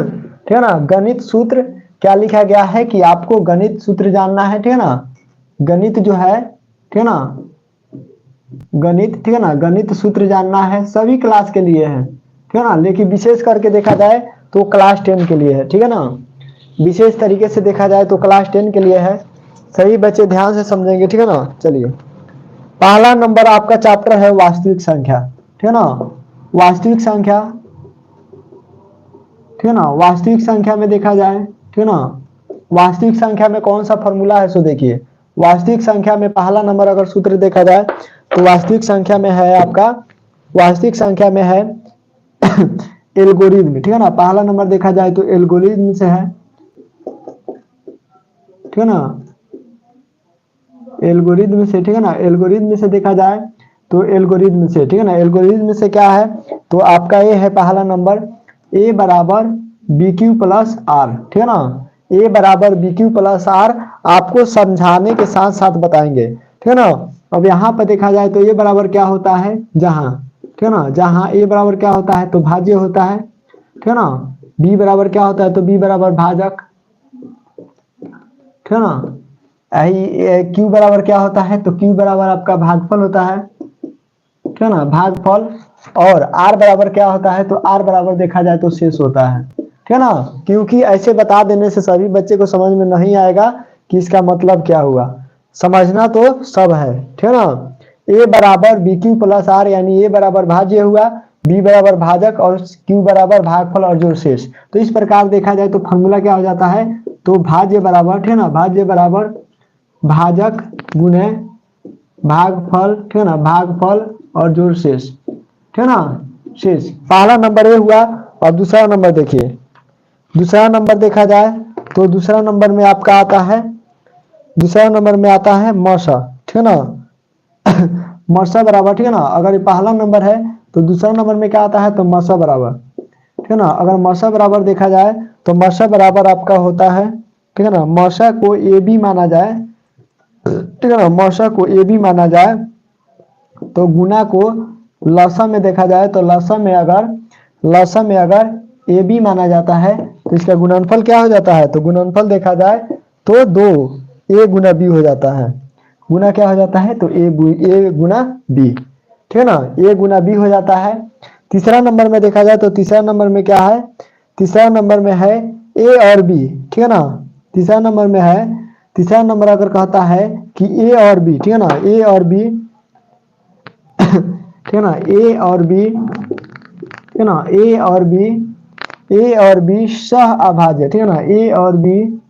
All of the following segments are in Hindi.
ठीक है ना। गणित सूत्र क्या लिखा गया है कि आपको गणित सूत्र जानना है, ठीक है ना। गणित जो है, ठीक है ना, गणित, ठीक है ना, गणित सूत्र जानना है, सभी क्लास के लिए है, ठीक है ना। लेकिन विशेष करके देखा जाए तो क्लास 10 के लिए है, ठीक है ना। विशेष तरीके से देखा जाए तो क्लास 10 के लिए है। सही बच्चे ध्यान से समझेंगे, ठीक है ना। चलिए, पहला नंबर आपका चैप्टर है वास्तविक संख्या, ठीक है ना। वास्तविक संख्या, ठीक है ना। वास्तविक संख्या में देखा जाए, ठीक है ना, वास्तविक संख्या में कौन सा फॉर्मूला है, सो देखिए। वास्तविक संख्या में पहला नंबर अगर सूत्र देखा जाए तो वास्तविक संख्या में है आपका, वास्तविक संख्या में है एल्गोरिथम, ठीक है ना। पहला नंबर देखा जाए तो एल्गोरिथम से है, ठीक है ना, एल्गोरिथम से, ठीक है ना। एल्गोरिथम से देखा जाए तो एल्गोरिथम से, ठीक है ना। एल्गोरिथम से क्या है तो आपका ये है पहला नंबर, ए बराबर बी क्यू प्लस आर, ठीक है ना। ए बराबर बी क्यू प्लस आर आपको समझाने के साथ साथ बताएंगे, ठीक है ना। अब यहाँ पर देखा जाए तो ए बराबर क्या होता है, जहां, ठीक है ना, जहां ए बराबर क्या होता है तो भाज्य होता है, ठीक है ना। बी बराबर क्या होता है तो बी बराबर भाजक, ठीक है ना। क्यू बराबर क्या होता है तो क्यू बराबर आपका भागफल होता है, ठीक है ना, भागफल। और आर बराबर क्या होता है तो आर बराबर देखा जाए तो शेष होता है, ठीक है ना। क्योंकि ऐसे बता देने से सभी बच्चे को समझ में नहीं आएगा कि इसका मतलब क्या हुआ, समझना तो सब है, ठीक है ना। ए बराबर बी क्यू प्लस आर, यानी ए बराबर भाज्य हुआ, बी बराबर भाजक और क्यू बराबर भागफल और जो शेष। तो इस प्रकार देखा जाए तो फॉर्मूला क्या हो जाता है तो भाज्य बराबर, ठीक है ना, भाज्य बराबर भाजक गुणे भागफल, ठीक है ना, भागफल और जोड़ शेष, ठीक है ना, शेष। पहला नंबर ये हुआ। और दूसरा नंबर देखिए, दूसरा नंबर देखा जाए तो दूसरा नंबर में आपका आता है, दूसरा नंबर में आता है मौसा, ठीक है ना। मौसा बराबर, ठीक है ना। अगर ये पहला नंबर है तो दूसरा नंबर में क्या आता है तो मौसा बराबर, ठीक है ना। अगर मौसा बराबर देखा जाए तो मौसा बराबर आपका होता है, ठीक है ना, मौसा को ए बी माना जाए, ठीक है ना, मौसा को ए बी माना जाए तो गुना को लसा में देखा जाए तो लसा में अगर ए बी माना जाता है तो इसका गुणनफल क्या हो जाता है तो गुणनफल देखा जाए तो 2 ए गुना बी हो जाता है। गुना क्या हो जाता है तो ए गुना बी, ठीक है ना, ए गुना बी हो जाता है। तीसरा नंबर में देखा जाए तो तीसरा नंबर में क्या है, तीसरा नंबर में है ए और बी, ठीक है ना। तीसरा नंबर में है, तीसरा नंबर अगर कहता है कि ए और बी, ठीक है ना, ए और बी, ठीक है ना, ए और बी, ठीक है ना, ए और बी, ए और बी सह अभाज्य, ठीक है ना, ए और बी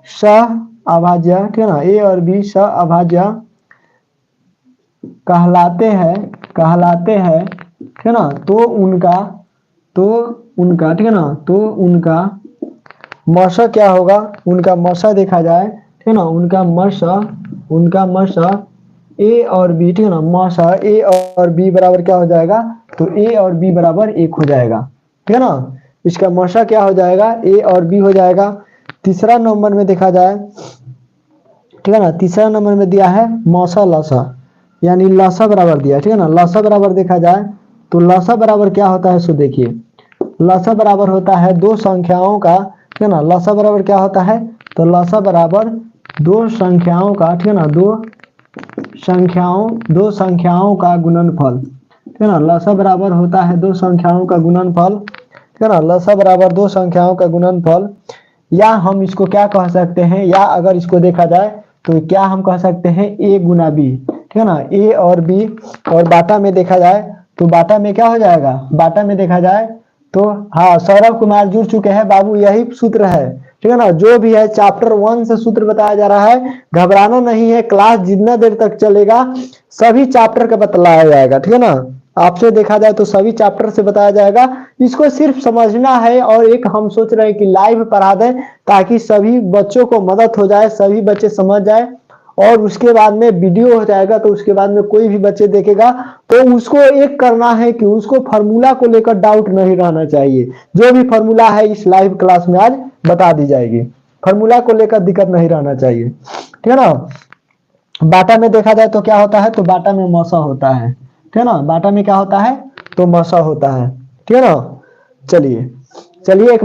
सह अभाज्य, ठीक है ना, ए और बी सह अभाज्य कहलाते हैं, कहलाते हैं, ठीक है ना। तो उनका, ठीक है ना, तो उनका मौसा क्या होगा, उनका मौसा देखा जाए, ठीक है ना, उनका मौसा ए और बी, ठीक है ना, मौसा ए और बी बराबर क्या हो जाएगा तो ए और बी बराबर 1 हो जाएगा, ठीक है ना। इसका मौसा क्या हो जाएगा ए और बी हो जाएगा। तीसरा नंबर में देखा जाए, ठीक है ना, तीसरा नंबर में दिया है मौसा लसा, यानी लसा बराबर दिया, ठीक है ना। लसा बराबर देखा जाए तो लसा बराबर क्या होता है सो देखिए, लसा बराबर होता है दो संख्याओं का, ठीक है ना। लसा बराबर क्या होता है तो लसा बराबर दो संख्याओं का, ठीक है ना, दो संख्याओं का गुणनफल, ठीक है ना। लसा बराबर होता है दो संख्याओं का गुणनफल, ठीक है ना। लसा बराबर दो संख्याओं का गुणनफल, या हम इसको क्या कह सकते हैं, या अगर इसको देखा जाए तो क्या हम कह सकते हैं ए गुना बी, ठीक है ना, ए और बी। और बाटा में देखा जाए तो बाटा में क्या हो जाएगा, बाटा में देखा जाए तो हाँ, सौरभ कुमार जुड़ चुके हैं बाबू, यही सूत्र है, ठीक है ना। जो भी है चैप्टर 1 से सूत्र बताया जा रहा है, घबराना नहीं है, क्लास जितना देर तक चलेगा सभी चैप्टर का बतलाया जाएगा, ठीक है ना। आपसे देखा जाए तो सभी चैप्टर से बताया जाएगा, इसको सिर्फ समझना है। और एक हम सोच रहे हैं कि लाइव पढ़ा दें ताकि सभी बच्चों को मदद हो जाए, सभी बच्चे समझ जाए। और उसके बाद में वीडियो हो जाएगा तो उसके बाद में कोई भी बच्चे देखेगा तो उसको एक करना है कि उसको फार्मूला को लेकर डाउट नहीं रहना चाहिए। जो भी फार्मूला है इस लाइव क्लास में आज बता दी जाएगी, फार्मूला को लेकर दिक्कत नहीं रहना चाहिए, ठीक है ना। बाटा में देखा जाए तो क्या होता है तो बाटा में मौसा होता है, ठीक है ना। बाटा में क्या होता है तो मौसा होता है, ठीक है ना। चलिए चलिए एक